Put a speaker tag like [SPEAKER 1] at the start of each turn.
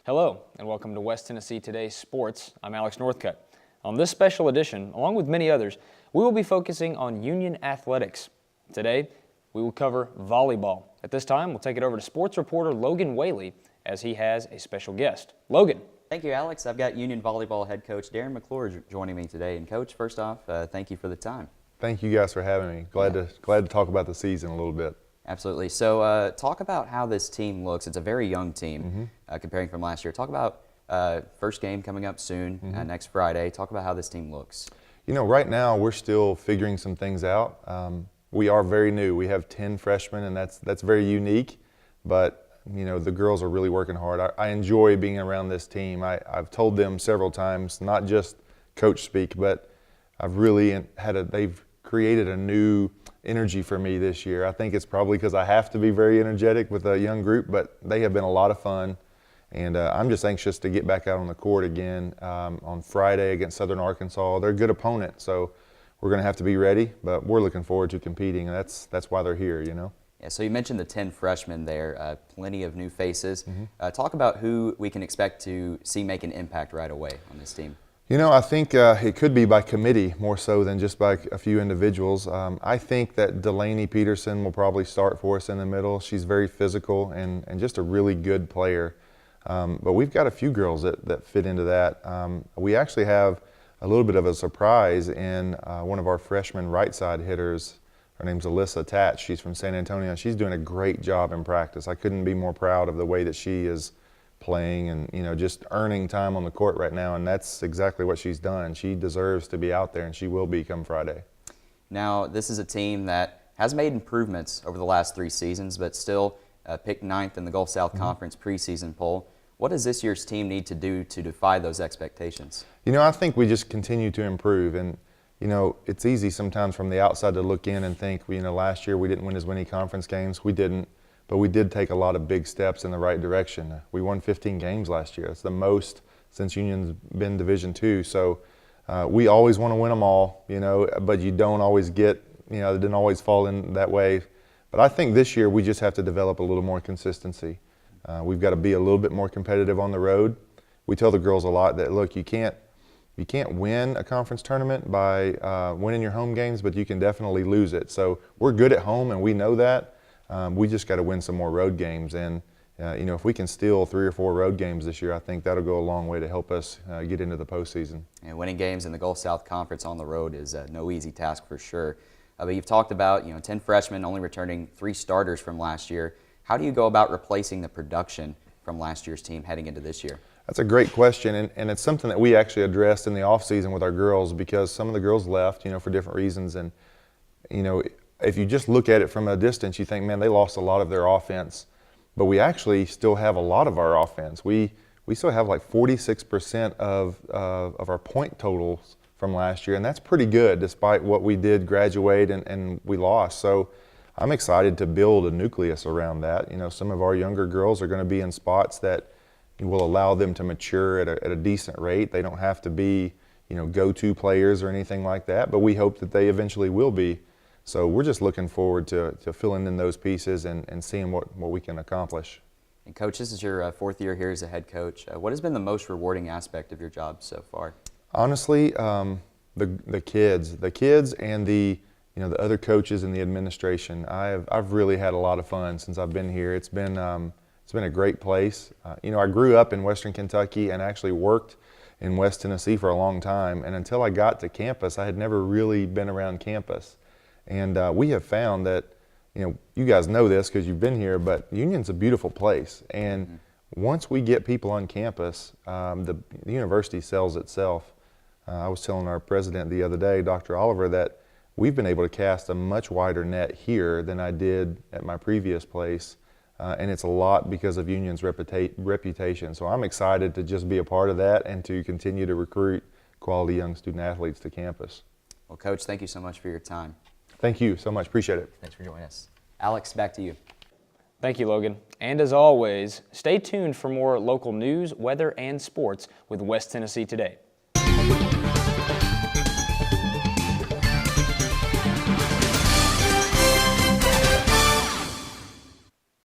[SPEAKER 1] Hello, and welcome to West Tennessee Today Sports. I'm Alex Northcut. On this special edition, along with many others, we will be focusing on Union athletics. Today, we will cover volleyball. At this time, we'll take it over to sports reporter Logan Whaley as he has a special guest. Logan.
[SPEAKER 2] Thank you, Alex. I've got Union volleyball head coach Darrin McClure joining me today. And Coach, first off, thank you for the time.
[SPEAKER 3] Thank you guys for having me. Glad to talk about the season a little bit.
[SPEAKER 2] Absolutely. So talk about how this team looks. It's a very young team comparing from last year. Talk about first game coming up soon, next Friday. Talk about how this team looks.
[SPEAKER 3] You know, right now we're still figuring some things out. We are very new. We have 10 freshmen, and that's very unique. But, you know, the girls are really working hard. I enjoy being around this team. I've told them several times, not just coach speak, but I've really they've created a new energy for me this year. I think it's probably because I have to be very energetic with a young group, but they have been a lot of fun. And I'm just anxious to get back out on the court again on Friday against Southern Arkansas. They're a good opponent, so we're going to have to be ready, but we're looking forward to competing, and that's why they're here, you know.
[SPEAKER 2] Yeah, so you mentioned the 10 freshmen there, plenty of new faces. Talk about who we can expect to see make an impact right away on this team.
[SPEAKER 3] You know, I think it could be by committee more so than just by a few individuals. I think that Delaney Peterson will probably start for us in the middle. She's very physical and just a really good player. But we've got a few girls that fit into that. We actually have a little bit of a surprise in one of our freshman right side hitters. Her name's Alyssa Tatch. She's from San Antonio. She's doing a great job in practice. I couldn't be more proud of the way that she is playing and, you know, just earning time on the court right now, and that's exactly what she's done. She deserves to be out there, and she will be come Friday.
[SPEAKER 2] Now, this is a team that has made improvements over the last 3 seasons, but still picked 9th in the Gulf South Conference preseason poll. What does this year's team need to do to defy those expectations? You
[SPEAKER 3] know, I think we just continue to improve, and, you know, it's easy sometimes from the outside to look in and think, you know, last year we didn't win as many conference games. We didn't. But we did take a lot of big steps in the right direction. We won 15 games last year. That's the most since Union's been Division II. So we always want to win them all, you know, but you don't always get, you know, it didn't always fall in that way. But I think this year we just have to develop a little more consistency. We've got to be a little bit more competitive on the road. We tell the girls a lot that, look, you can't win a conference tournament by winning your home games, but you can definitely lose it. So we're good at home, and we know that. We just got to win some more road games, and you know, if we can steal 3 or 4 road games this year, I think that'll go a long way to help us get into the postseason.
[SPEAKER 2] And winning games in the Gulf South Conference on the road is no easy task for sure. But you've talked about, you know, 10 freshmen only returning 3 starters from last year. How do you go about replacing the production from last year's team heading into this year?
[SPEAKER 3] That's a great question, and it's something that we actually addressed in the offseason with our girls, because some of the girls left, you know, for different reasons, and you know, if you just look at it from a distance, you think, man, they lost a lot of their offense. But we actually still have a lot of our offense. We still have like 46% of our point totals from last year, and that's pretty good despite what we did graduate and we lost. So I'm excited to build a nucleus around that. You know, some of our younger girls are going to be in spots that will allow them to mature at a decent rate. They don't have to be, you know, go-to players or anything like that, but we hope that they eventually will be. So we're just looking forward to filling in those pieces and seeing what we can accomplish.
[SPEAKER 2] And Coach, this is your 4th year here as a head coach. What has been the most rewarding aspect of your job so far?
[SPEAKER 3] Honestly, the kids and the other coaches and the administration. I've really had a lot of fun since I've been here. It's been a great place. You know, I grew up in Western Kentucky and actually worked in West Tennessee for a long time. And until I got to campus, I had never really been around campus. And we have found that, you know, you guys know this because you've been here, but Union's a beautiful place. And once we get people on campus, the university sells itself. I was telling our president the other day, Dr. Oliver, that we've been able to cast a much wider net here than I did at my previous place. And it's a lot because of Union's reputation. So I'm excited to just be a part of that and to continue to recruit quality young student athletes to campus.
[SPEAKER 2] Well, Coach, thank you so much for your time.
[SPEAKER 3] Thank you so much. Appreciate it.
[SPEAKER 2] Thanks for joining us. Alex, back to you.
[SPEAKER 1] Thank you, Logan. And as always, stay tuned for more local news, weather, and sports with West Tennessee Today.